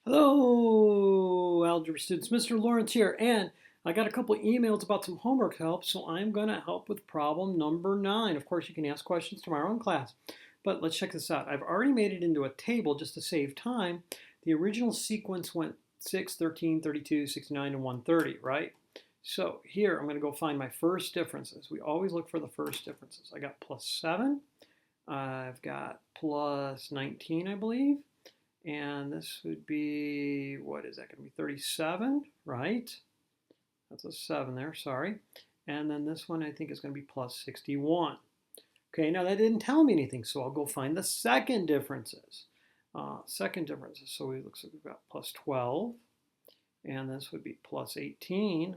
Hello, algebra students. Mr. Lawrence here, and I got a couple emails about some homework help, so I'm going to help with problem number 9. Of course, you can ask questions tomorrow in class, but let's check this out. I've already made it into a table just to save time. The original sequence went 6, 13, 32, 69, and 130, right? So here, I'm going to go find my first differences. We always look for the first differences. I got plus 7. I've got plus 19, I believe. And this would be, what is that going to be, 37, right? That's a 7 there, sorry. And then this one I think is going to be plus 61. Okay, now that didn't tell me anything, so I'll go find the second differences. So it looks like we've got plus 12, and this would be plus 18.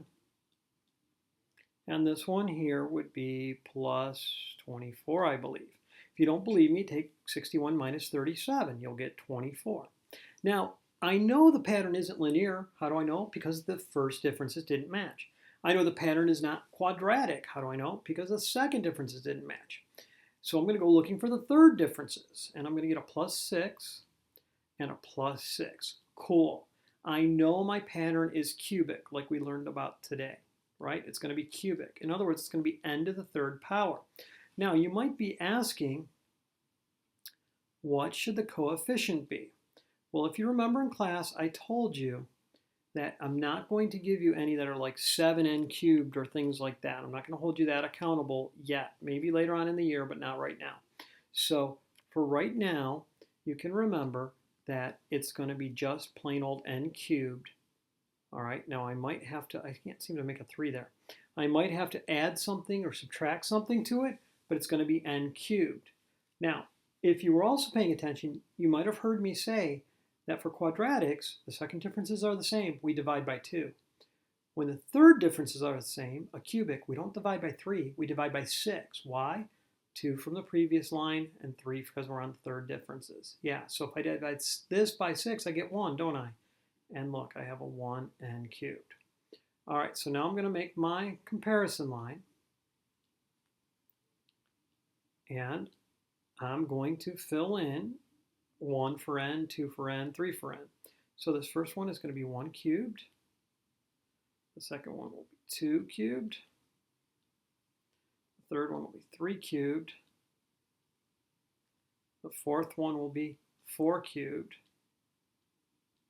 And this one here would be plus 24, I believe. If you don't believe me, take 61 minus 37. You'll get 24. Now, I know the pattern isn't linear. How do I know? Because the first differences didn't match. I know the pattern is not quadratic. How do I know? Because the second differences didn't match. So I'm going to go looking for the third differences. And I'm going to get a plus 6 and a plus 6. Cool. I know my pattern is cubic, like we learned about today, right? It's going to be cubic. In other words, it's going to be n to the third power. Now, you might be asking, what should the coefficient be? Well, if you remember in class, I told you that I'm not going to give you any that are like 7n cubed or things like that. I'm not going to hold you that accountable yet. Maybe later on in the year, but not right now. So for right now, you can remember that it's going to be just plain old n cubed. All right, now I might have to, I can't seem to make a 3 there. I might have to add something or subtract something to it, but it's going to be n cubed. Now, if you were also paying attention, you might have heard me say that for quadratics, the second differences are the same. We divide by 2. When the third differences are the same, a cubic, we don't divide by 3. We divide by 6. Why? 2 from the previous line and 3 because we're on third differences. Yeah, so if I divide this by 6, I get 1, don't I? And look, I have a 1n cubed. All right, so now I'm going to make my comparison line. And I'm going to fill in 1 for n, 2 for n, 3 for n. So this first one is going to be 1 cubed. The second one will be 2 cubed. The third one will be 3 cubed. The fourth one will be 4 cubed,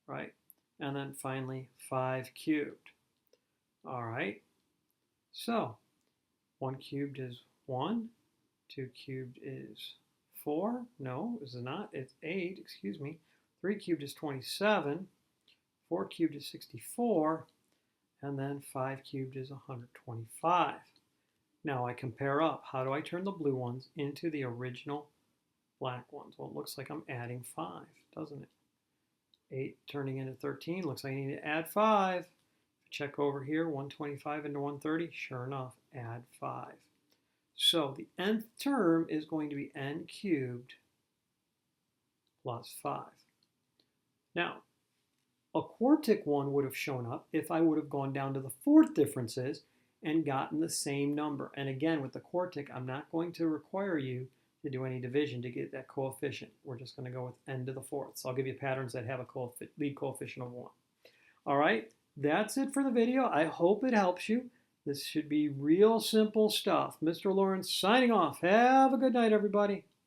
right? And then finally 5 cubed. All right, so 1 cubed is 1. 2 cubed is 4. No, it's not. It's 8, excuse me. 3 cubed is 27. 4 cubed is 64. And then 5 cubed is 125. Now I compare up. How do I turn the blue ones into the original black ones? Well, it looks like I'm adding 5, doesn't it? 8 turning into 13. Looks like I need to add 5. Check over here, 125 into 130. Sure enough, add 5. So the nth term is going to be n cubed plus 5. Now, a quartic one would have shown up if I would have gone down to the fourth differences and gotten the same number. And again, with the quartic, I'm not going to require you to do any division to get that coefficient. We're just going to go with n to the fourth. So I'll give you patterns that have a lead coefficient of 1. All right, that's it for the video. I hope it helps you. This should be real simple stuff. Mr. Lawrence signing off. Have a good night, everybody.